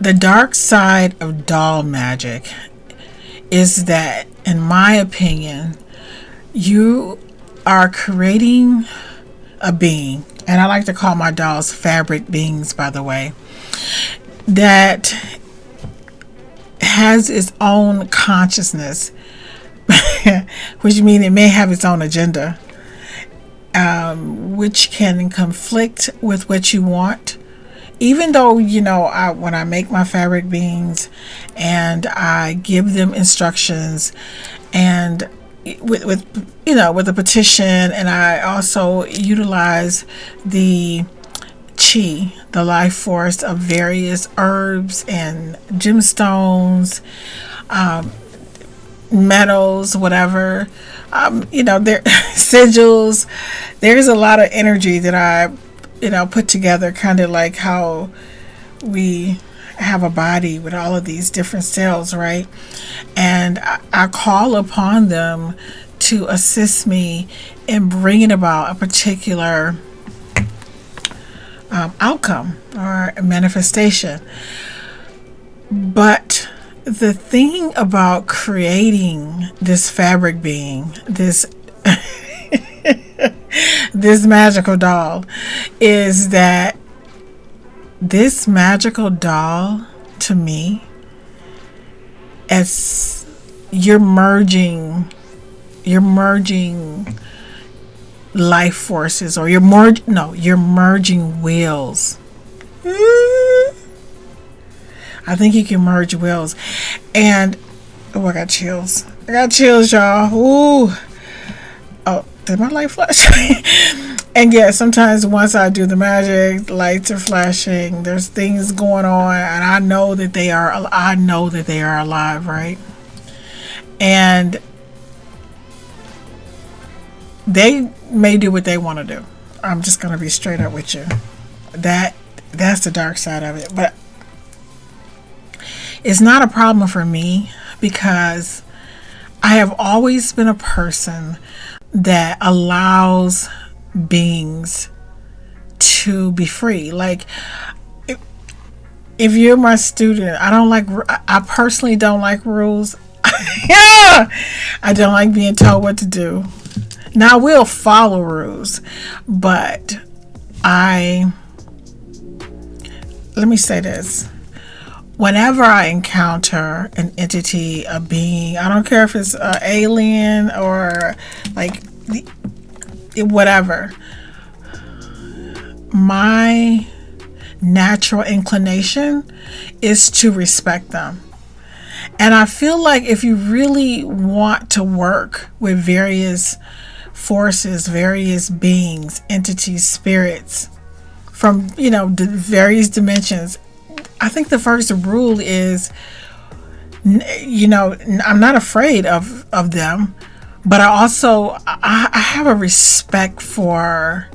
The dark side of doll magic is that, in my opinion, you are creating a being, and I like to call my dolls fabric beings, by the way, that has its own consciousness, which means it may have its own agenda, which can conflict with what you want. Even though, when I make my fabric beings and I give them instructions and with a petition, and I also utilize the chi, the life force of various herbs and gemstones, metals, whatever, there sigils. There's a lot of energy that I put together, kind of like how we have a body with all of these different cells, right? And I call upon them to assist me in bringing about a particular outcome or manifestation. But the thing about creating this fabric being, this this magical doll, is that this magical doll, to me, as you're merging life forces, or you're merging wills. I think you can merge wills. And I got chills. Y'all. Ooh. Oh, did my light flash? And yeah, sometimes once I do the magic, lights are flashing, there's things going on, and I know that they are alive, right? And they may do what they want to do. I'm just going to be straight up with you. That's the dark side of it. But it's not a problem for me, because I have always been a person that allows beings to be free. Like, if you're my student, I personally don't like rules. Yeah, I don't like being told what to do. Now, I will follow rules, but let me say this. Whenever I encounter an entity, a being, I don't care if it's an alien or like whatever, my natural inclination is to respect them. And I feel like if you really want to work with various forces, various beings, entities, spirits from, various dimensions, I think the first rule is, I'm not afraid of them, but I have a respect for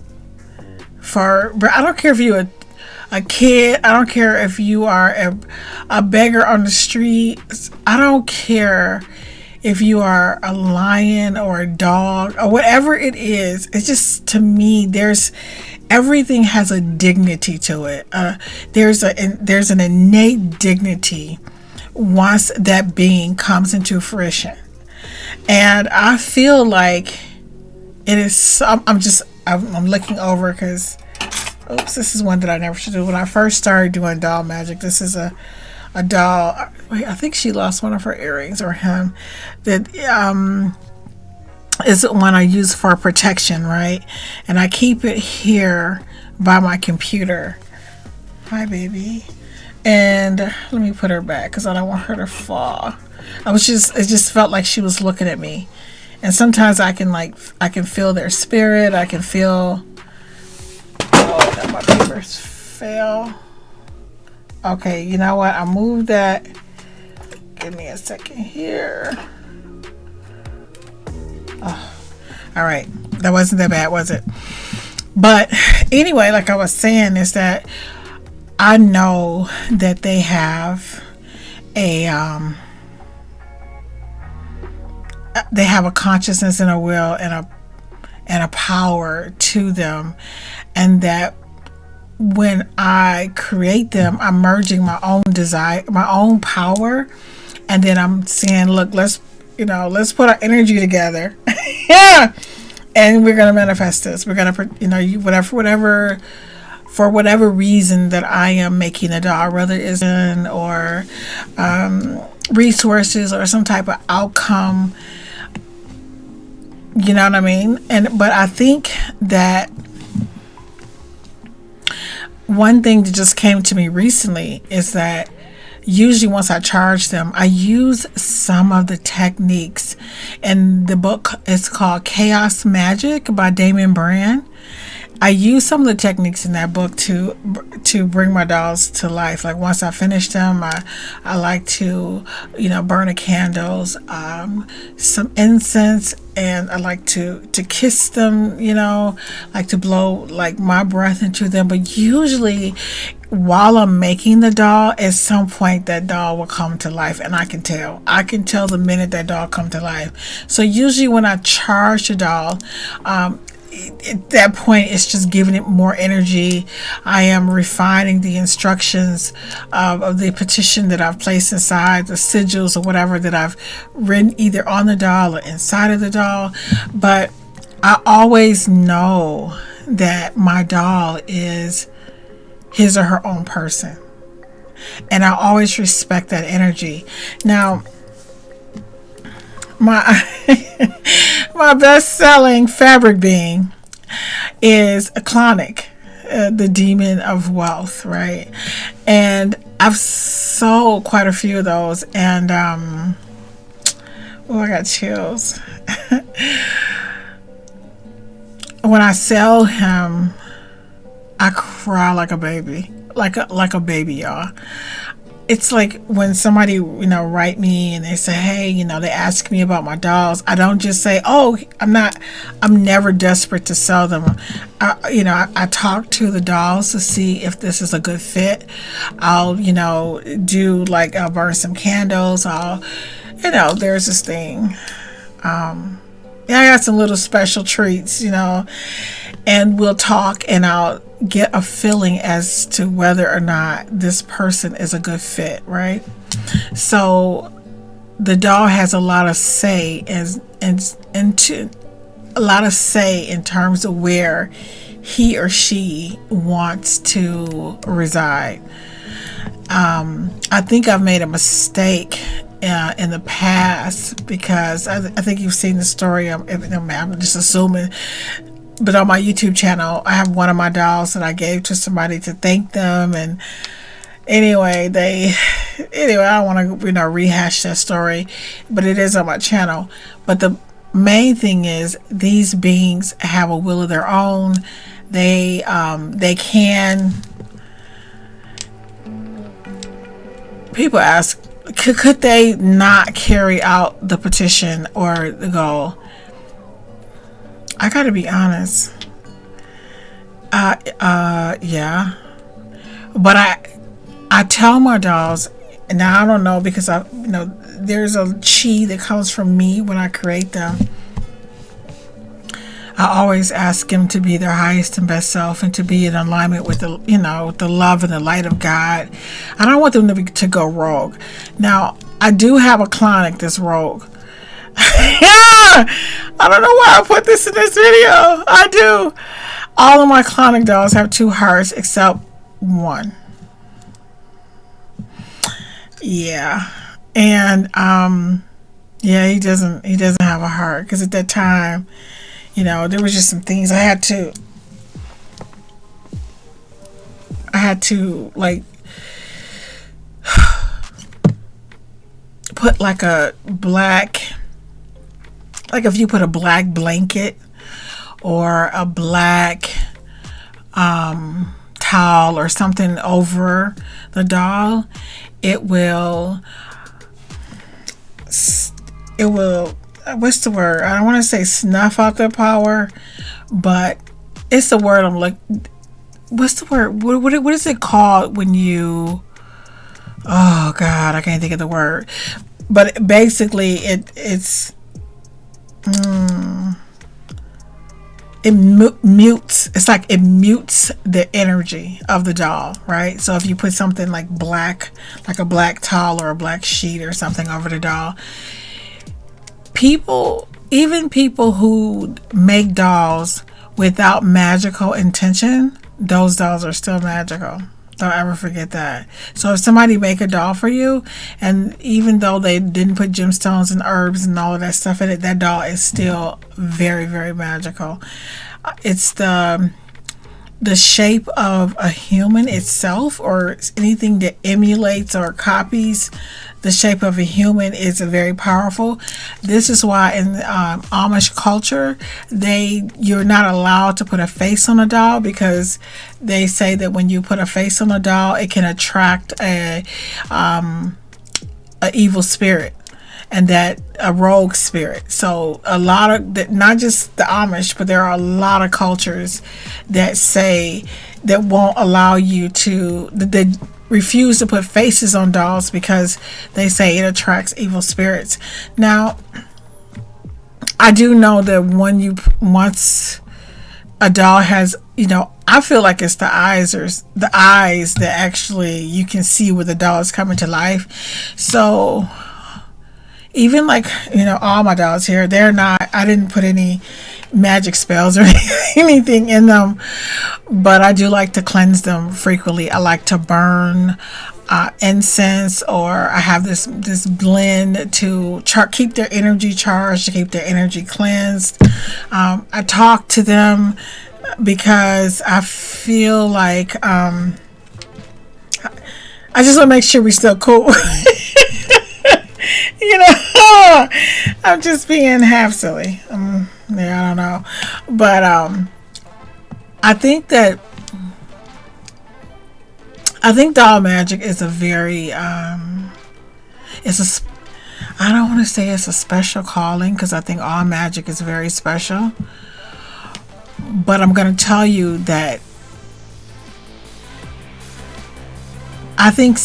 I don't care if you're a kid, I don't care if you are a beggar on the street, I don't care if you are a lion or a dog or whatever it is. It's just, to me, everything has a dignity to it. There's an innate dignity once that being comes into fruition, and I feel like it is. I'm looking over because, oops, this is one that I never should do. When I first started doing doll magic, this is a doll. Wait, I think she lost one of her earrings, or him. That is one I use for protection, right? And I keep it here by my computer. Hi, baby. And let me put her back because I don't want her to fall. It just felt like she was looking at me. And sometimes I can feel their spirit. I can feel, that my papers fell. Okay, you know what? I moved that. Give me a second here. Oh, all right. That wasn't that bad, was it? But anyway, like I was saying, is that I know that they have a consciousness and a will and a power to them, and that when I create them, I'm merging my own desire, my own power, and then I'm saying, look, let's put our energy together. Yeah, and we're gonna manifest this. We're gonna, whatever for whatever reason that I am making a doll, whether it's in or resources or some type of outcome. You know what I mean? But I think that one thing that just came to me recently is that usually once I charge them, I use some of the techniques. And the book is called Chaos Magic by Damien Brand. I use some of the techniques in that book to bring my dolls to life. Like once I finish them, I like to, burn the candles, some incense, and I like to kiss them, like to blow like my breath into them. But usually while I'm making the doll, at some point that doll will come to life, and I can tell the minute that doll come to life. So usually when I charge the doll, at that point it's just giving it more energy. I am refining the instructions of the petition that I've placed inside, the sigils or whatever that I've written either on the doll or inside of the doll. But I always know that my doll is his or her own person, and I always respect that energy. Now my my best-selling fabric being is a Clauneck, the demon of wealth, right? And I've sold quite a few of those, and I got chills. When I sell him, I cry like a baby, like a baby, y'all. It's like when somebody, write me and they say, hey, they ask me about my dolls. I don't just say, oh, I'm never desperate to sell them. I talk to the dolls to see if this is a good fit. I'll, I'll burn some candles. There's this thing. I got some little special treats, and we'll talk, and I'll get a feeling as to whether or not this person is a good fit, right? So the doll has a lot of say in terms of where he or she wants to reside. I think I've made a mistake in the past, because I think you've seen the story. I'm just assuming. But on my YouTube channel, I have one of my dolls that I gave to somebody to thank them. And anyway, I don't want to, rehash that story, but it is on my channel. But the main thing is, these beings have a will of their own. They can. People ask, could they not carry out the petition or the goal? I gotta be honest. Yeah. But I tell my dolls, now I don't know, because there's a chi that comes from me when I create them. I always ask them to be their highest and best self, and to be in alignment with the love and the light of God. I don't want them to go rogue. Now, I do have a Clauneck that's rogue. Yeah, I don't know why I put this in this video. I do. All of my Clauneck dolls have 2 hearts except one. Yeah, and yeah, he doesn't have a heart, because at that time, there was just some things I had to like put like a black. Like if you put a black blanket or a black towel or something over the doll, it will, what's the word? I don't want to say snuff out their power, but it's the word I'm looking. What's the word? What is it called when you? Oh God, I can't think of the word. But basically, it's. mutes. It's like it mutes the energy of the doll, right? So if you put something like black, like a black towel or a black sheet or something over the doll, even people who make dolls without magical intention, those dolls are still magical. Don't ever forget that. So if somebody make a doll for you, and even though they didn't put gemstones and herbs and all of that stuff in it, that doll is still very, very magical. It's the shape of a human itself, or anything that emulates or copies the shape of a human, is very powerful. This is why in Amish culture, you're not allowed to put a face on a doll, because they say that when you put a face on a doll, it can attract a evil spirit, and that a rogue spirit. So a lot of that, not just the Amish, but there are a lot of cultures that say that won't allow you to, they refuse to put faces on dolls because they say it attracts evil spirits. Now, I do know that once a doll has, I feel like it's the eyes that actually you can see where the doll is coming to life. So even like, all my dolls here, I didn't put any magic spells or anything in them, but I do like to cleanse them frequently. I like to burn incense, or I have this blend to keep their energy charged, to keep their energy cleansed. I talk to them because I feel like I just want to make sure we're still cool. I'm just being half silly. I don't know. But I think doll magic is a very I don't want to say it's a special calling, because I think all magic is very special. But I'm going to tell you that I think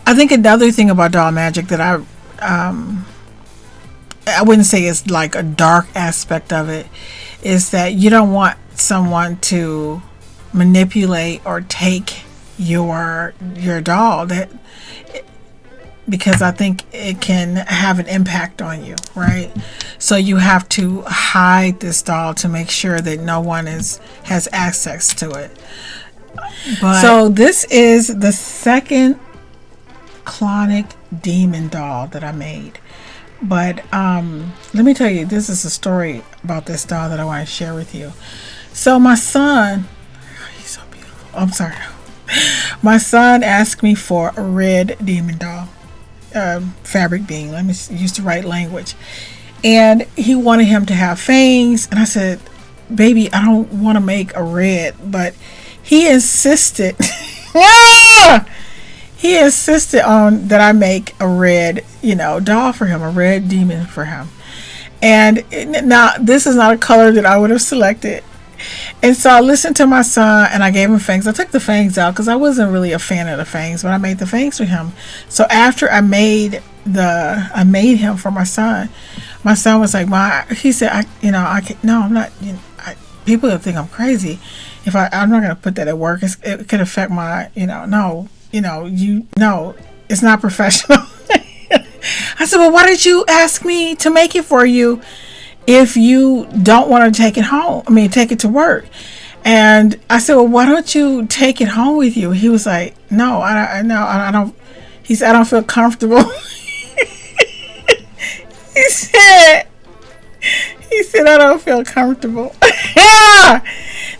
I think another thing about doll magic that I wouldn't say is like a dark aspect of it, is that you don't want someone to manipulate or take your doll, because I think it can have an impact on you, right? So you have to hide this doll to make sure that no one has access to it. So this is the second Clauneck demon doll that I made. But let me tell you, this is a story about this doll that I want to share with you. So my son, he's so beautiful. I'm sorry. My son asked me for a red demon doll, fabric being, let me use the right language. And he wanted him to have fangs. And I said, baby, I don't want to make a red, but he insisted. He insisted on that I make a red, doll for him, a red demon for him. And now this is not a color that I would have selected. And so I listened to my son and I gave him fangs. I took the fangs out because I wasn't really a fan of the fangs, but I made the fangs for him. So after I made him for my son was like, he said, I'm not, people will think I'm crazy if I'm not going to put that at work. It could affect my, it's not professional. I said, well, why did you ask me to make it for you if you don't want to take it home? Take it to work. And I said, well, why don't you take it home with you? He was like, no, I don't. He said, I don't feel comfortable. He said, I don't feel comfortable.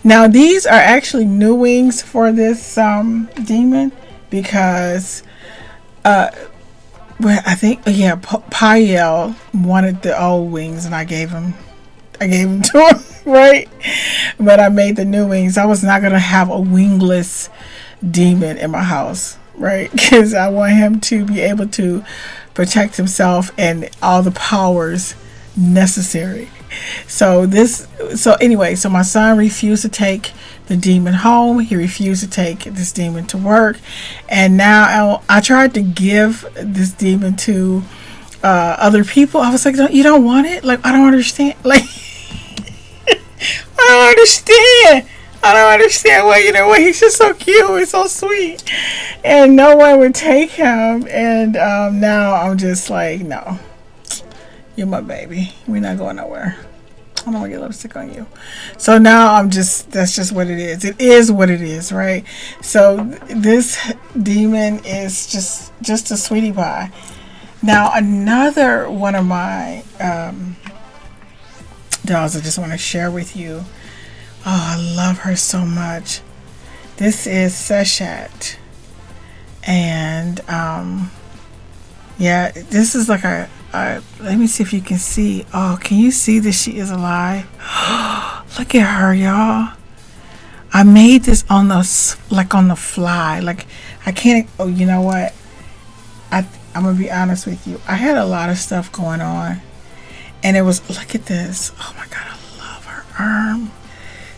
Now, these are actually new wings for this demon, because I think Payel wanted the old wings and I gave him to him, right? But I made the new wings. I was not going to have a wingless demon in my house, right? Because I want him to be able to protect himself and all the powers necessary. So my son refused to take the demon home. He refused to take this demon to work. And now I tried to give this demon to other people. I was like, you don't want it? Like, I don't understand. Like, I don't understand. I don't understand why, he's just so cute. He's so sweet. And no one would take him. And now I'm just like, no, you're my baby. We're not going nowhere. I don't want to get lipstick on you. So now that's just what it is. It is what it is, right? So this demon is just a sweetie pie. Now another one of my dolls I just want to share with you. Oh, I love her so much. This is Seshat. And yeah, this is like a let me see if you can see. Oh, can you see that she is alive? Look at her, y'all. I made this on the fly. Like, I can't. Oh, you know what? I'm gonna be honest with you. I had a lot of stuff going on, and it was, look at this. Oh my God, I love her arm.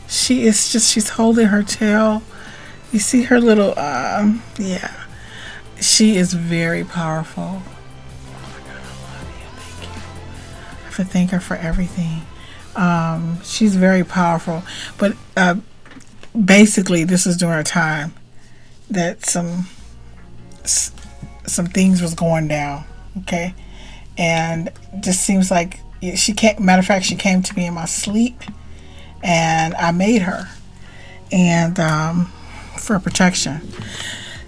She's holding her tail. You see her little yeah. She is very powerful. To thank her for everything. She's very powerful, but basically this is during a time that some things was going down, okay, and just seems like she can't. Matter of fact, she came to me in my sleep, and I made her, and for protection.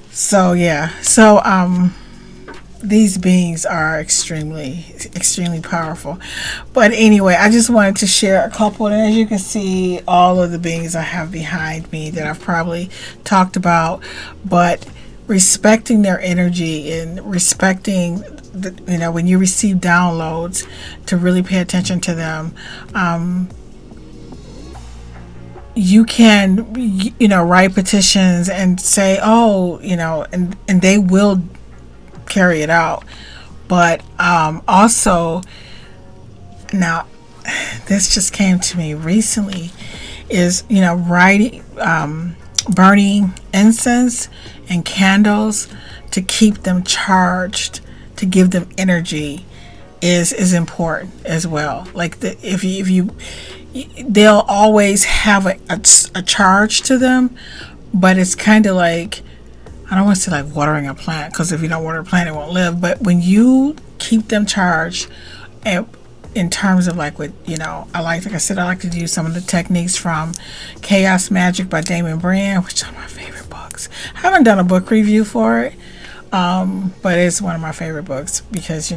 So yeah, these beings are extremely powerful. But anyway, I just wanted to share a couple, and as you can see, all of the beings I have behind me that I've probably talked about, but respecting their energy and respecting when you receive downloads, to really pay attention to them. You can write petitions and say, and they will carry it out. But also, now this just came to me recently, is writing, burning incense and candles to keep them charged, to give them energy, is important as well. Like if you they'll always have a charge to them, but it's kind of like, I don't want to say like watering a plant, because if you don't water a plant, it won't live. But when you keep them charged, in terms of like what, like I said, I like to do some of the techniques from Chaos Magic by Damon Brand, which are my favorite books. I haven't done a book review for it, but it's one of my favorite books because,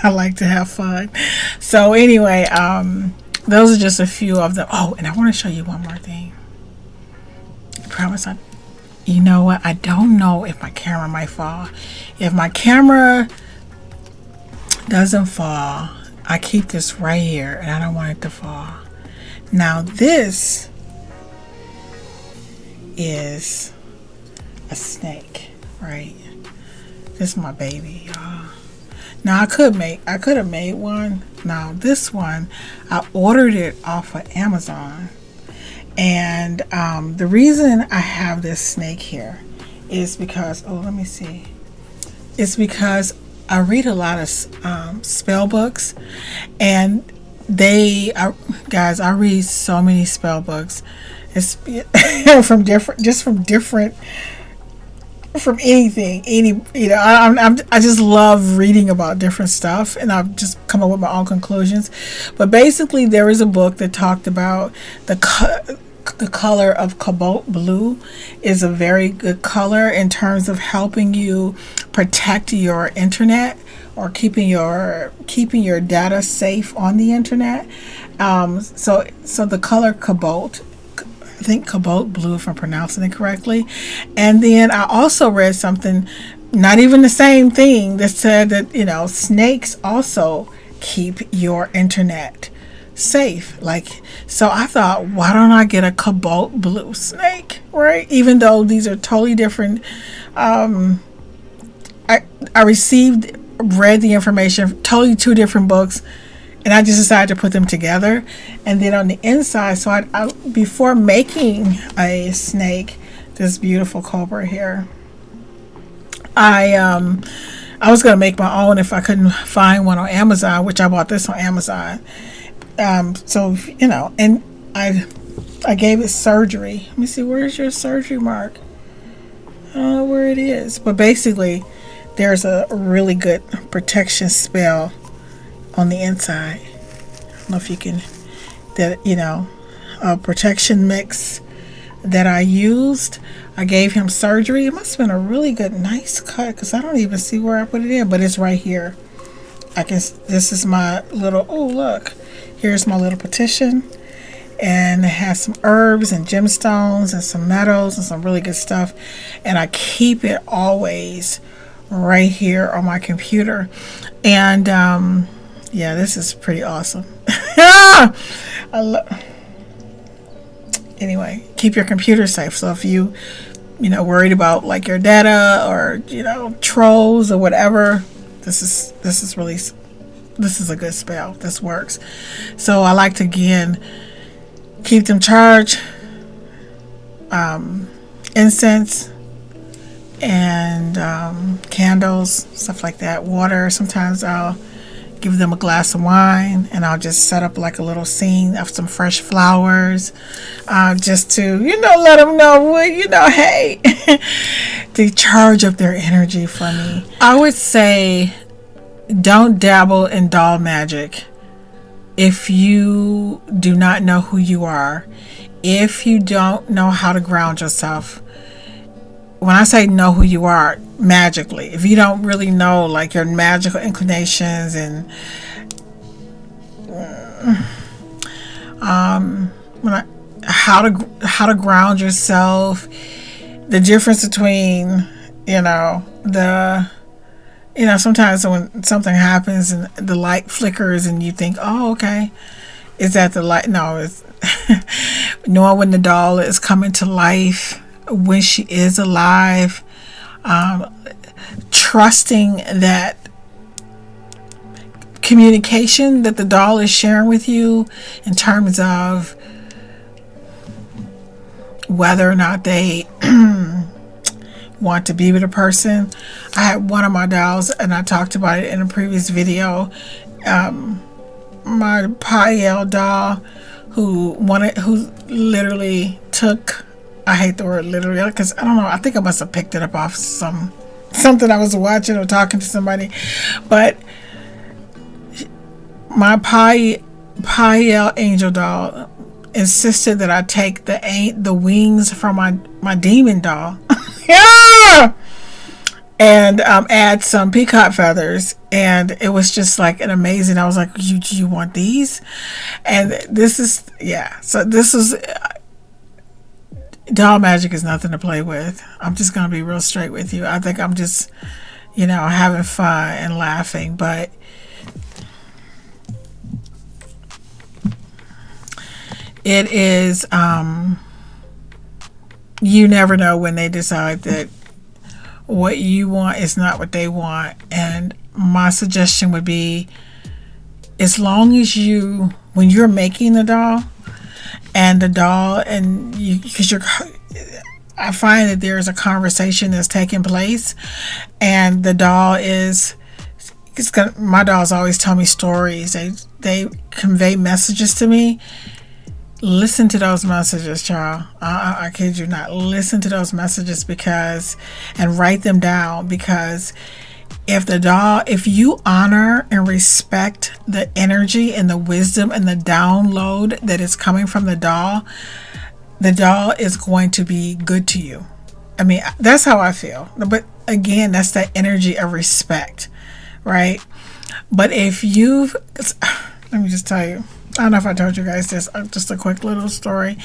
I like to have fun. So anyway, those are just a few of them. Oh, and I want to show you one more thing. I promise you know what? I don't know if my camera might fall. If my camera doesn't fall, I keep this right here, and I don't want it to fall. Now this is a snake, right? This is my baby, y'all. Now I could have made one. Now this one, I ordered it off of Amazon. And the reason I have this snake here is because, let me see. It's because I read a lot of spell books, and guys, I read so many spell books. It's from anything, I just love reading about different stuff, and I've just come up with my own conclusions. But basically, there is a book that talked about the color of cobalt blue is a very good color in terms of helping you protect your internet, or keeping your data safe on the internet. So the color cobalt, I think cobalt blue, if I'm pronouncing it correctly. And then I also read something, not even the same thing, that said that snakes also keep your internet safe. Like, so I thought, why don't I get a cobalt blue snake, right? Even though these are totally different. I read the information, totally two different books, and I just decided to put them together. And then on the inside, so I before making a snake, this beautiful cobra here, I I was gonna make my own if I couldn't find one on Amazon, which I bought this on Amazon. So you know, and I gave it surgery. Let me see, where's your surgery mark? I don't know where it is, but basically, there's a really good protection spell on the inside. I don't know if you can, that, you know, a protection mix that I used. I gave him surgery. It must have been a really good, nice cut, because I don't even see where I put it in, but it's right here. This is my little, oh look, here's my little petition, and it has some herbs and gemstones and some metals and some really good stuff, and I keep it always right here on my computer. And yeah, this is pretty awesome. Anyway, keep your computer safe. So if you know, worried about like your data or, you know, trolls or whatever, this is a good spell. This works. So I like to, again, keep them charged, incense and candles, stuff like that, water. Sometimes I'll give them a glass of wine, and I'll just set up like a little scene of some fresh flowers, just to, you know, let them know, well, you know, hey, to charge up their energy for me. I would say don't dabble in doll magic if you do not know who you are, if you don't know how to ground yourself. When I say know who you are magically, if you don't really know like your magical inclinations and how to ground yourself, the difference between, you know, sometimes when something happens and the light flickers and you think, oh, okay, is that the light? No, it's knowing when the doll is coming to life, when she is alive, trusting that communication that the doll is sharing with you in terms of whether or not they want to be with a person. I had one of my dolls, and I talked about it in a previous video, my Payel doll, who literally took, I hate the word literally, because I don't know, I think I must have picked it up off something I was watching or talking to somebody, but my Payel angel doll insisted that I take the wings from my demon doll yeah! And add some peacock feathers, and it was just like an amazing. I was like, you want these? And this is, yeah, so this is doll magic is nothing to play with. I'm just gonna be real straight with you. I think I'm just, you know, having fun and laughing, but it is you never know when they decide that what you want is not what they want. And my suggestion would be, as long as when you're making the doll, and because I find that there's a conversation that's taking place, and the doll my dolls always tell me stories. They convey messages to me. Listen to those messages, child. I kid you not. Listen to those messages, and write them down, because if you honor and respect the energy and the wisdom and the download that is coming from the doll is going to be good to you. I mean, that's how I feel. But again, that's that energy of respect, right? But let me just tell you, I don't know if I told you guys this, just a quick little story.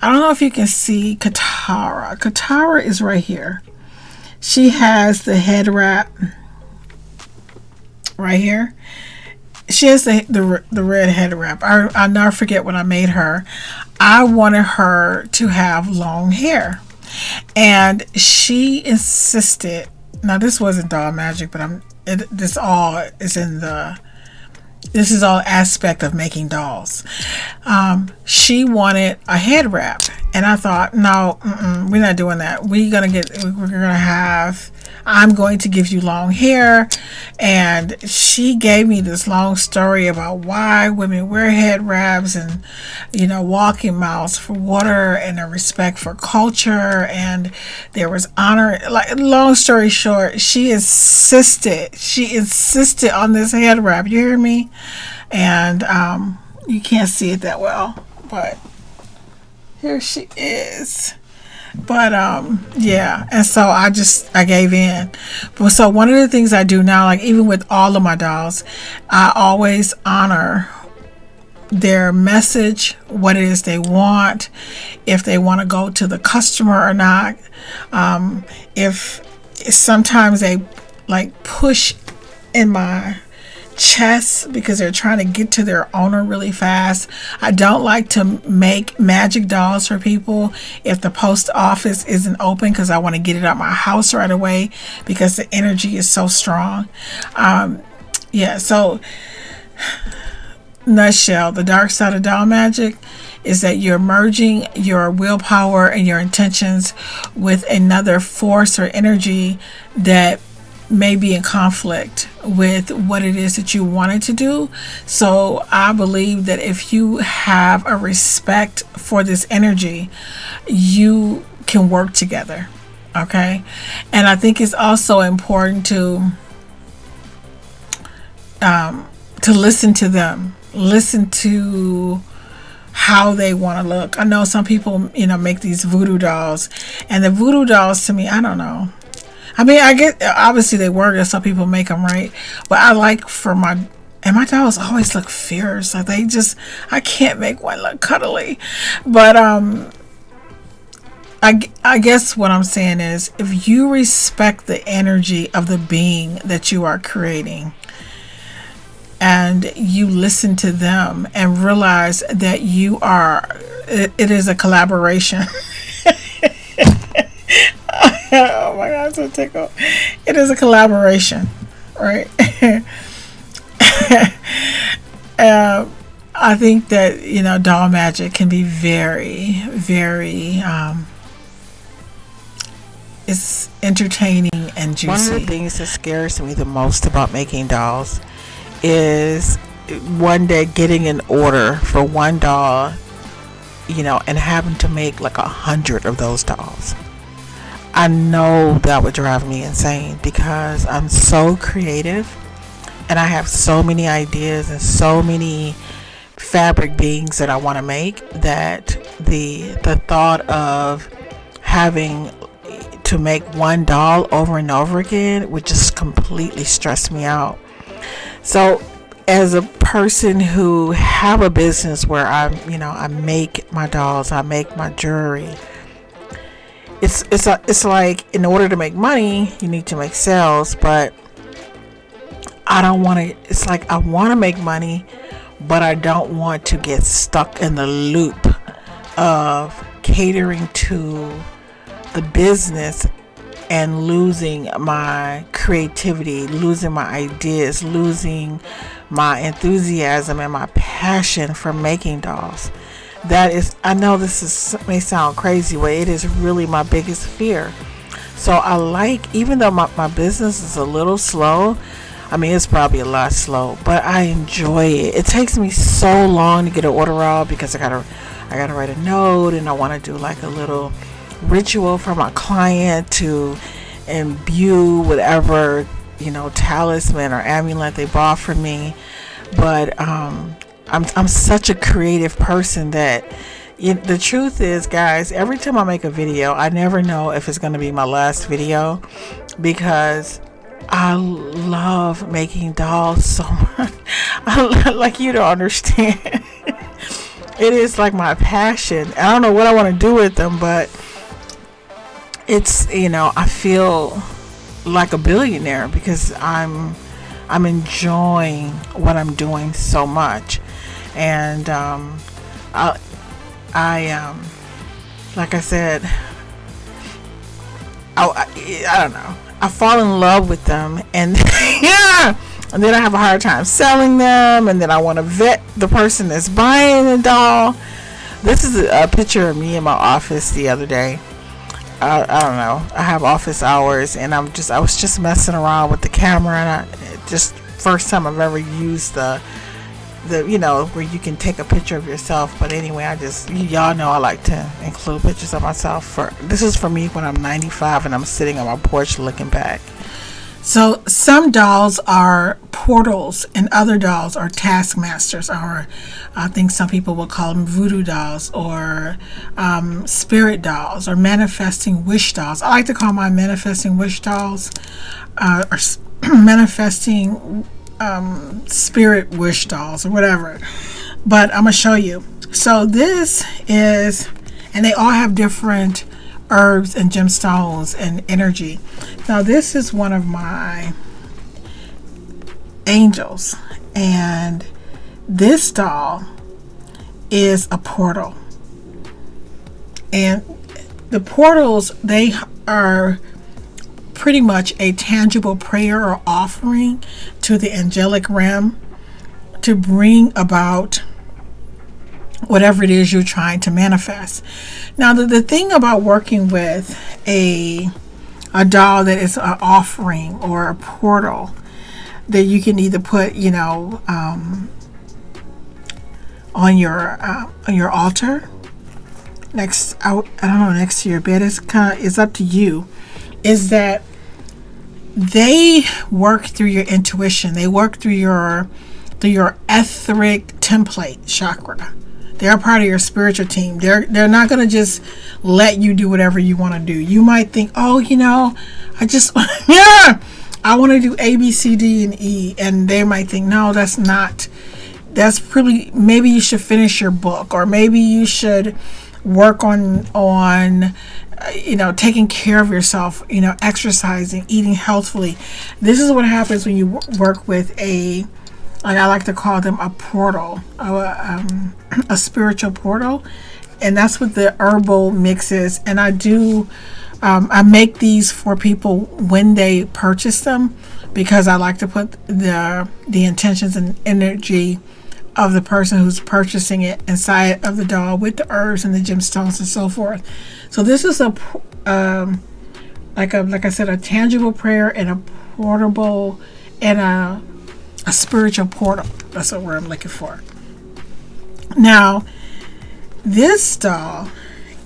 I don't know if you can see Katara. Katara is right here. She has the head wrap right here. She has the red head wrap. I'll never forget when I made her. I wanted her to have long hair. And she insisted, now this wasn't doll magic, but this is all aspect of making dolls. She wanted a head wrap, And I thought, no, we're not doing that. I'm going to give you long hair. And she gave me this long story about why women wear head wraps and, walking miles for water and a respect for culture. And there was honor. Like, long story short, she insisted on this head wrap. You hear me? And you can't see it that well, but here she is. But yeah, and so I gave in. But so one of the things I do now, like even with all of my dolls, I always honor their message, what it is they want, if they want to go to the customer or not. If sometimes they like push in my chest because they're trying to get to their owner really fast. I don't like to make Magick dolls for people if the post office isn't open, because I want to get it out my house right away because the energy is so strong. So nutshell, the dark side of doll magic is that you're merging your willpower and your intentions with another force or energy that may be in conflict with what it is that you wanted to do. So I believe that if you have a respect for this energy, you can work together. Okay. And I think it's also important to listen to them, listen to how they want to look. I know some people, make these voodoo dolls, and the voodoo dolls to me, I don't know. I mean, I get, obviously they work, that's how people make them, right? But I like and my dolls always look fierce. Like I can't make one look cuddly. But I guess what I'm saying is, if you respect the energy of the being that you are creating, and you listen to them and realize that it is a collaboration. Oh my God, I'm so tickled. It is a collaboration, right? I think that, doll magic can be very, very, it's entertaining and juicy. One of the things that scares me the most about making dolls is one day getting an order for one doll, and having to make like 100 of those dolls. I know that would drive me insane because I'm so creative and I have so many ideas and so many fabric beings that I want to make, that the thought of having to make one doll over and over again would just completely stress me out. So as a person who have a business where I make my dolls, I make my jewelry, it's like, in order to make money, you need to make sales, but I don't want to. It's like, I want to make money, but I don't want to get stuck in the loop of catering to the business and losing my creativity, losing my ideas, losing my enthusiasm and my passion for making dolls. That is, I know this may sound crazy, but it is really my biggest fear. So I like, even though my business is a little slow, I mean, it's probably a lot slow, but I enjoy it. It takes me so long to get an order out because I gotta write a note, and I want to do like a little ritual for my client to imbue whatever, talisman or amulet they bought for me. But I'm such a creative person that the truth is, guys, every time I make a video, I never know if it's going to be my last video, because I love making dolls so much. Like, you don't understand. It is like my passion. I don't know what I want to do with them, but it's, I feel like a billionaire because I'm enjoying what I'm doing so much. And I like I said, I don't know, I fall in love with them, and yeah, and then I have a hard time selling them, and then I want to vet the person that's buying the doll. This is a picture of me in my office the other day. I don't know. I have office hours, and I was just messing around with the camera, and just first time I've ever used the where you can take a picture of yourself. But anyway, y'all know I like to include pictures of myself. This is for me when I'm 95 and I'm sitting on my porch looking back. So some dolls are portals and other dolls are taskmasters, or I think some people will call them voodoo dolls, or spirit dolls, or manifesting wish dolls. I like to call mine manifesting wish dolls, or manifesting spirit wish dolls, or whatever. But I'm going to show you. So this is, and they all have different herbs and gemstones and energy. Now this is one of my angels, and this doll is a portal. And the portals, they are pretty much a tangible prayer or offering to the angelic realm to bring about whatever it is you're trying to manifest. Now, the thing about working with a doll that is an offering or a portal that you can either put, on your altar, next to your bed, is up to you, is that they work through your intuition. They work through your etheric template chakra. They're part of your spiritual team. They're not going to just let you do whatever you want to do. You might think, I want to do A, B, C, D, and E. And they might think, no, that's probably, maybe you should finish your book, or maybe you should work on taking care of yourself, exercising, eating healthfully. This is what happens when you work with I like to call them a portal, a spiritual portal. And that's what the herbal mix is. And I make these for people when they purchase them, because I like to put the intentions and energy of the person who's purchasing it inside of the doll with the herbs and the gemstones and so forth. So this is like I said, a tangible prayer and a portable and a spiritual portal. That's the word I'm looking for. Now, this doll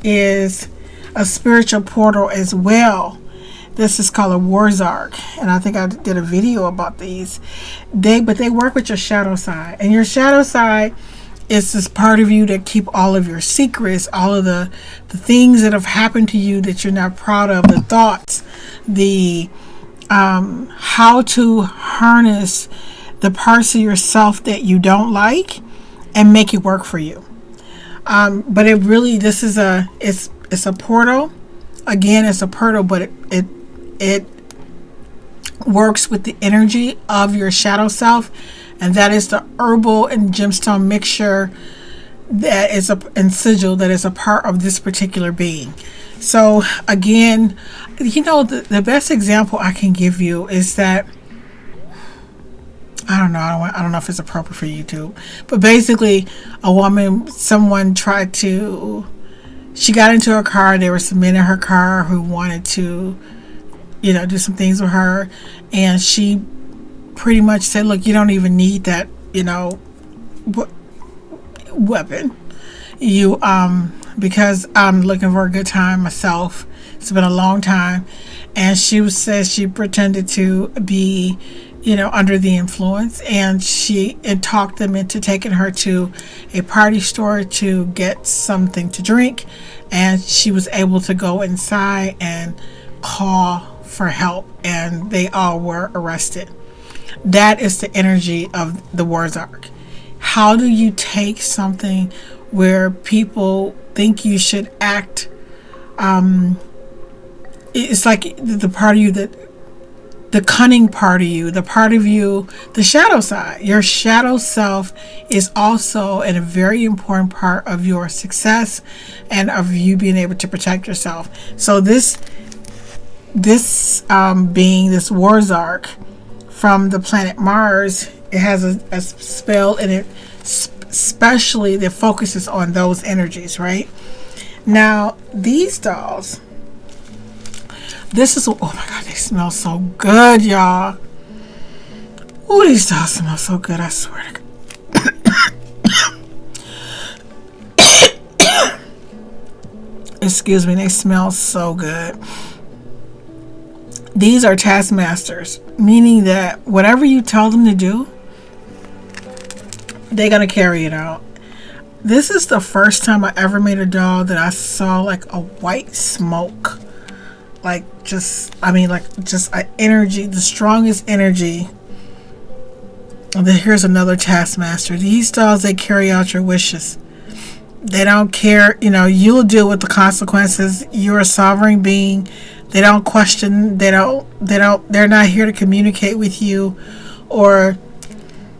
is a spiritual portal as well. This is called a Warzark, and I think I did a video about these. They work with your shadow side, and your shadow side is this part of you that keep all of your secrets, all of the things that have happened to you that you're not proud of, the thoughts, the how to harness the parts of yourself that you don't like and make it work for you. But it really, it's a portal. Again, it's a portal, but it works with the energy of your shadow self, and that is the herbal and gemstone mixture and sigil that is a part of this particular being. So again, the best example I can give you is that, I don't know if it's appropriate for YouTube, but basically someone she got into her car. There was some men in her car who wanted to, do some things with her. And she pretty much said, look, you don't even need that, weapon. Because I'm looking for a good time myself. It's been a long time. And she says she pretended to be, under the influence, and it talked them into taking her to a party store to get something to drink, and she was able to go inside and call for help, and they all were arrested. That is the energy of the Warzark. How do you take something where people think you should act? It's like the part of you the cunning part of you, the part of you, the shadow side. Your shadow self is also a very important part of your success and of you being able to protect yourself. So this being, this Warzark from the planet Mars, it has a spell, and it especially that focuses on those energies, right? Now, these dolls, this is, oh my God, they smell so good, y'all. Oh, these dolls smell so good, I swear to God. Excuse me, they smell so good. These are taskmasters, meaning that whatever you tell them to do, they're going to carry it out. This is the first time I ever made a doll that I saw like a white smoke. Like just an energy, the strongest energy. And then here's another taskmaster. These dolls, they carry out your wishes. They don't care, you'll deal with the consequences. You're a sovereign being. They don't question, they're not here to communicate with you or,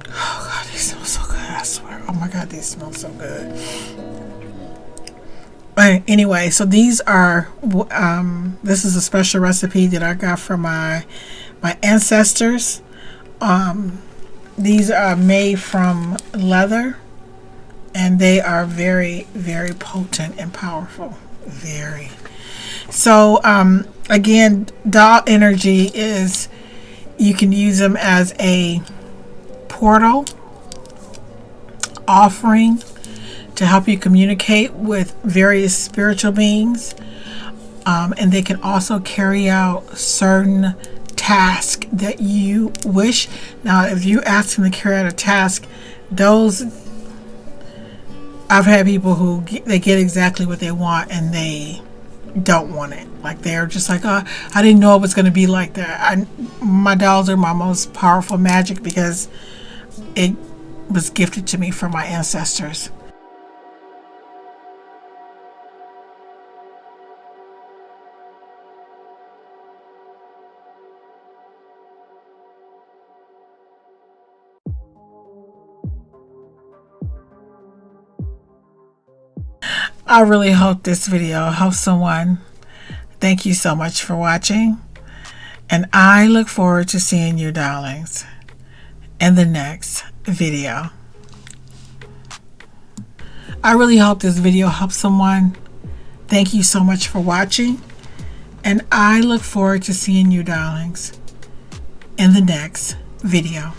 oh God, these smell so good, I swear. Oh my God, these smell so good. But anyway, so these are, this is a special recipe that I got from my ancestors. These are made from leather. And they are very, very potent and powerful. Very. So, again, doll energy is, you can use them as a portal, offering to help you communicate with various spiritual beings. And they can also carry out certain tasks that you wish. Now, if you ask them to carry out a task, I've had people who they get exactly what they want and they don't want it. Like they're just like, oh, I didn't know it was going to be like that. My dolls are my most powerful magic because it was gifted to me from my ancestors. I really hope this video helps someone. Thank you so much for watching. And I look forward to seeing you, darlings, in the next video. I really hope this video helps someone. Thank you so much for watching. And I look forward to seeing you, darlings, in the next video.